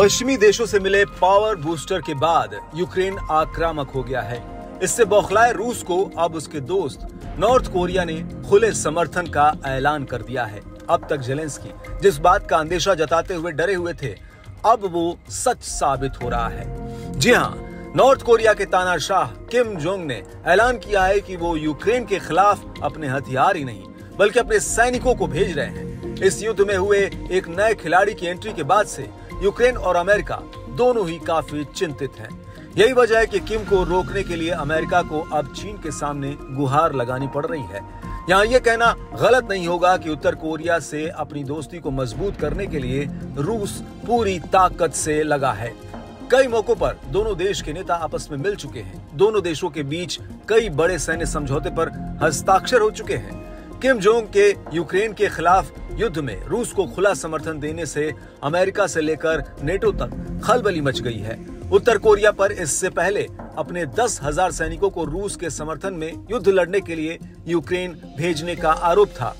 पश्चिमी देशों से मिले पावर बूस्टर के बाद यूक्रेन आक्रामक हो गया है। इससे बौखलाए रूस को अब उसके दोस्त नॉर्थ कोरिया ने खुले समर्थन का ऐलान कर दिया है। अब तक ज़ेलेंस्की जिस बात का अंदेशा जताते हुए डरे हुए थे, अब वो सच साबित हो रहा है। जी हाँ, नॉर्थ कोरिया के तानाशाह किम जोंग ने ऐलान किया है कि वो यूक्रेन के खिलाफ अपने हथियार ही नहीं बल्कि अपने सैनिकों को भेज रहे हैं। इस युद्ध में हुए एक नए खिलाड़ी की एंट्री के बाद से यूक्रेन और अमेरिका दोनों ही काफी चिंतित हैं। यही वजह है कि किम को रोकने के लिए अमेरिका को अब चीन के सामने गुहार लगानी पड़ रही है। यहाँ ये कहना गलत नहीं होगा कि उत्तर कोरिया से अपनी दोस्ती को मजबूत करने के लिए रूस पूरी ताकत से लगा है। कई मौकों पर दोनों देश के नेता आपस में मिल चुके हैं। दोनों देशों के बीच कई बड़े सैन्य समझौते पर हस्ताक्षर हो चुके हैं। किम जोंग के यूक्रेन के खिलाफ युद्ध में रूस को खुला समर्थन देने से अमेरिका से लेकर नेटो तक खलबली मच गई है। उत्तर कोरिया पर इससे पहले अपने 10,000 सैनिकों को रूस के समर्थन में युद्ध लड़ने के लिए यूक्रेन भेजने का आरोप था।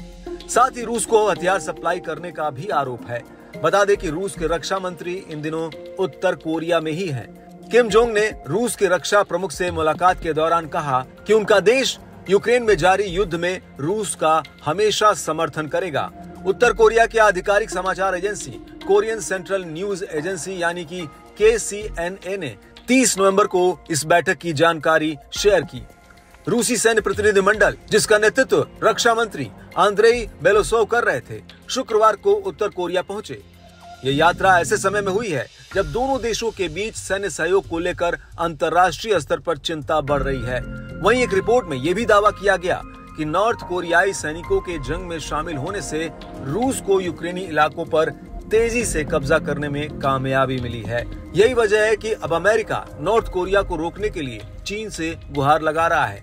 साथ ही रूस को हथियार सप्लाई करने का भी आरोप है। बता दें कि रूस के रक्षा मंत्री इन दिनों उत्तर कोरिया में ही हैं। किम जोंग ने रूस के रक्षा प्रमुख से मुलाकात के दौरान कहा कि उनका देश यूक्रेन में जारी युद्ध में रूस का हमेशा समर्थन करेगा। उत्तर कोरिया की आधिकारिक समाचार agency Korean central news agency यानी कि KCNA ने 30 नवंबर को इस बैठक की जानकारी शेयर की। रूसी सैन्य प्रतिनिधिमंडल, जिसका नेतृत्व रक्षा मंत्री आंद्रेई बेलोसोव कर रहे थे, शुक्रवार को उत्तर कोरिया पहुंचे। ये यात्रा ऐसे समय में हुई है जब दोनों देशों के बीच सैन्य सहयोग को लेकर अंतर्राष्ट्रीय स्तर पर चिंता बढ़ रही है। वहीं एक रिपोर्ट में यह भी दावा किया गया कि नॉर्थ कोरियाई सैनिकों के जंग में शामिल होने से रूस को यूक्रेनी इलाकों पर तेजी से कब्जा करने में कामयाबी मिली है। यही वजह है कि अब अमेरिका नॉर्थ कोरिया को रोकने के लिए चीन से गुहार लगा रहा है।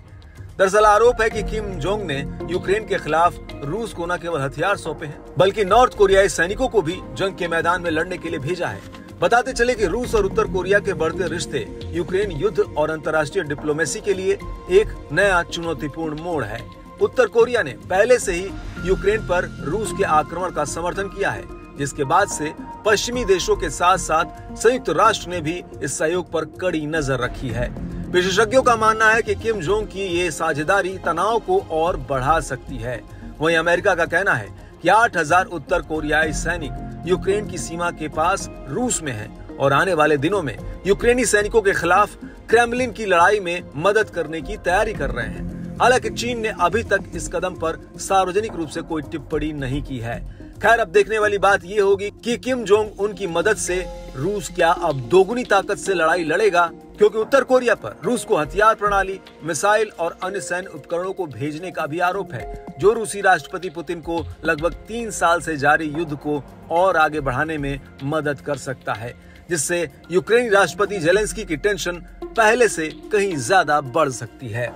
दरअसल आरोप है कि किम जोंग ने यूक्रेन के खिलाफ रूस को न केवल हथियार सौंपे हैं बल्कि नॉर्थ कोरियाई सैनिकों को भी जंग के मैदान में लड़ने के लिए भेजा है। बताते चले कि रूस और उत्तर कोरिया के बढ़ते रिश्ते यूक्रेन युद्ध और अंतर्राष्ट्रीय डिप्लोमेसी के लिए एक नया चुनौतीपूर्ण मोड़ है। उत्तर कोरिया ने पहले से ही यूक्रेन पर रूस के आक्रमण का समर्थन किया है, जिसके बाद से पश्चिमी देशों के साथ साथ संयुक्त राष्ट्र ने भी इस सहयोग पर कड़ी नजर रखी है। विशेषज्ञों का मानना है कि किम जोंग की ये साझेदारी तनाव को और बढ़ा सकती है। वहीं अमेरिका का कहना है कि 8,000 उत्तर कोरियाई सैनिक यूक्रेन की सीमा के पास रूस में हैं और आने वाले दिनों में यूक्रेनी सैनिकों के खिलाफ क्रेमलिन की लड़ाई में मदद करने की तैयारी कर रहे हैं। हालांकि चीन ने अभी तक इस कदम पर सार्वजनिक रूप से कोई टिप्पणी नहीं की है। खैर, अब देखने वाली बात ये होगी कि किम जोंग उनकी मदद से रूस क्या अब दोगुनी ताकत से लड़ाई लड़ेगा, क्योंकि उत्तर कोरिया पर रूस को हथियार प्रणाली, मिसाइल और अन्य सैन्य उपकरणों को भेजने का भी आरोप है, जो रूसी राष्ट्रपति पुतिन को लगभग 3 साल से जारी युद्ध को और आगे बढ़ाने में मदद कर सकता है, जिससे यूक्रेनी राष्ट्रपति ज़ेलेंस्की की टेंशन पहले से कहीं ज्यादा बढ़ सकती है।